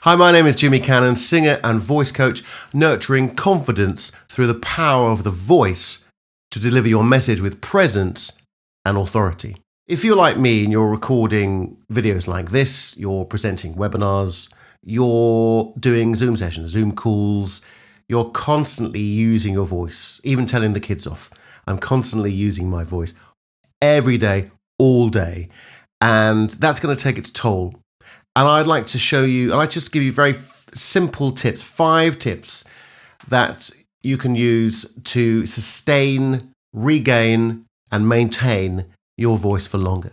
Hi, my name is Jimmy Cannon, singer and voice coach, nurturing confidence through the power of the voice to deliver your message with presence and authority. If you're like me and you're recording videos like this, you're presenting webinars, you're doing Zoom sessions, Zoom calls, you're constantly using your voice, even telling the kids off. I'm constantly using my voice every day, all day, and that's going to take its toll. And I'd like to show you, I'd like to just give you very simple tips, 5 tips that you can use to sustain, regain, and maintain your voice for longer.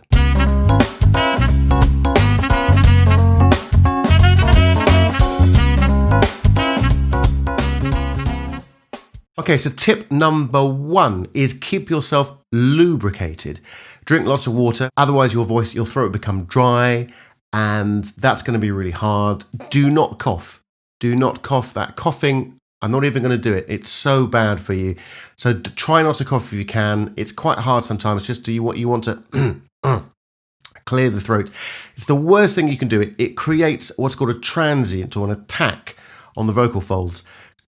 Okay, so tip number 1 is keep yourself lubricated. Drink lots of water, otherwise your throat will become dry, and that's going to be really hard. Do not cough. Do not cough. That coughing, I'm not even going to do it. It's so bad for you. So try not to cough if you can. It's quite hard sometimes. Just you want to clear the throat. It's the worst thing you can do. It creates what's called a transient or an attack on the vocal folds,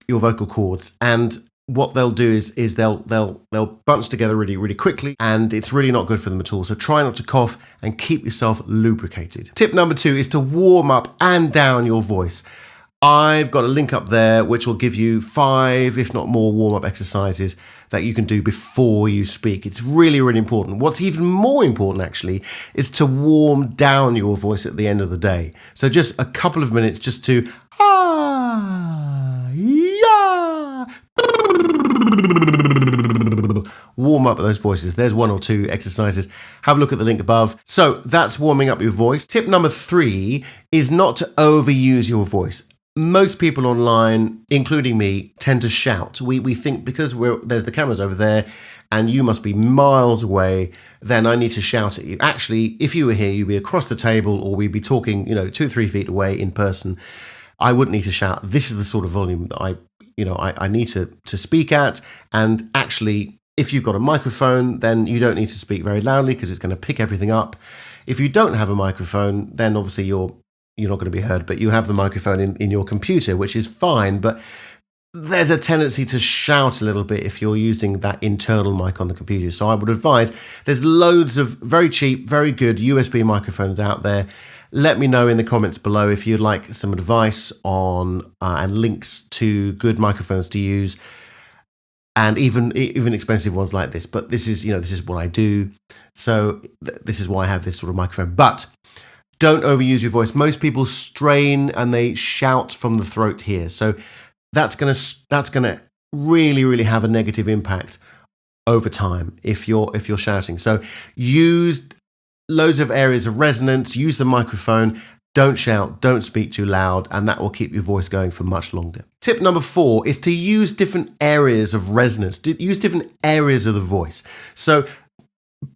your vocal cords, and what they'll do is they'll bunch together really, really quickly, and it's really not good for them at all. So try not to cough and keep yourself lubricated. Tip number 2 is to warm up and down your voice. I've got a link up there which will give you 5, if not more, warm-up exercises that you can do before you speak. It's really, really important. What's even more important, actually, is to warm down your voice at the end of the day. So just a couple of minutes just to warm up those voices. There's 1 or 2 exercises. Have a look at the link above. So that's warming up your voice. Tip number 3 is not to overuse your voice. Most people online, including me, tend to shout. We think because there's the cameras over there and you must be miles away, then I need to shout at you. Actually, if you were here, you'd be across the table, or we'd be talking, 2-3 feet away in person. I wouldn't need to shout. This is the sort of volume that I need to speak at. And actually, if you've got a microphone, then you don't need to speak very loudly because it's going to pick everything up. If you don't have a microphone, then obviously you're not going to be heard, but you have the microphone in your computer, which is fine. But there's a tendency to shout a little bit if you're using that internal mic on the computer. So I would advise, there's loads of very cheap, very good USB microphones out there. Let me know in the comments below if you'd like some advice on and links to good microphones to use, and even expensive ones like this. But this is what I do, so this is why I have this sort of microphone. But don't overuse your voice. Most people strain and they shout from the throat here, so that's gonna really, really have a negative impact over time if you're shouting. So use loads of areas of resonance, use the microphone, don't shout, don't speak too loud, and that will keep your voice going for much longer. Tip number 4 is to use different areas of resonance, use different areas of the voice. So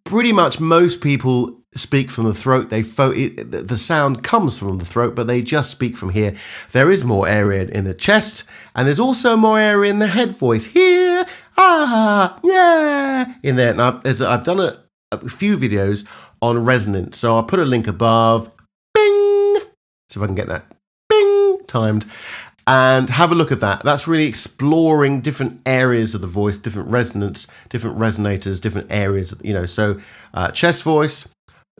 pretty much most people speak from the throat. The sound comes from the throat, but they just speak from here. There is more area in the chest, and there's also more area in the head voice. Here, yeah, in there. Now, I've done a few videos on resonance, so I'll put a link above. Bing! So if I can get that bing timed, and have a look at that. That's really exploring different areas of the voice, different resonance, different resonators, different areas. So chest voice,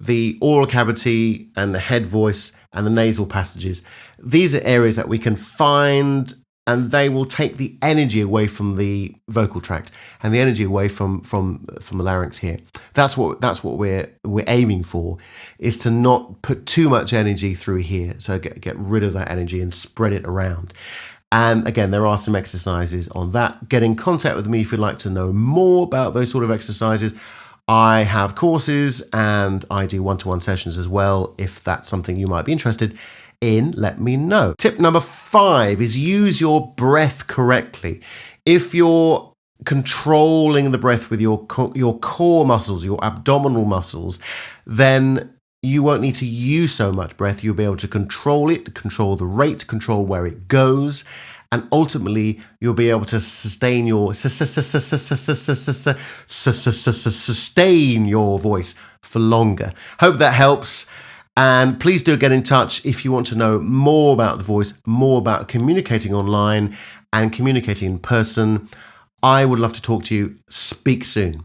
the oral cavity, and the head voice, and the nasal passages. These are areas that we can find, and they will take the energy away from the vocal tract and the energy away from the larynx here. That's what we're aiming for, is to not put too much energy through here. So get rid of that energy and spread it around. And again, there are some exercises on that. Get in contact with me if you'd like to know more about those sort of exercises. I have courses and I do one-to-one sessions as well. If that's something you might be interested in, let me know. Tip number 5 is use your breath correctly. If you're controlling the breath with your core muscles, your abdominal muscles, then you won't need to use so much breath. You'll be able to control it, control the rate, control where it goes, and ultimately you'll be able to sustain your voice for longer. Hope that helps. And please do get in touch if you want to know more about the voice, more about communicating online and communicating in person. I would love to talk to you. Speak soon.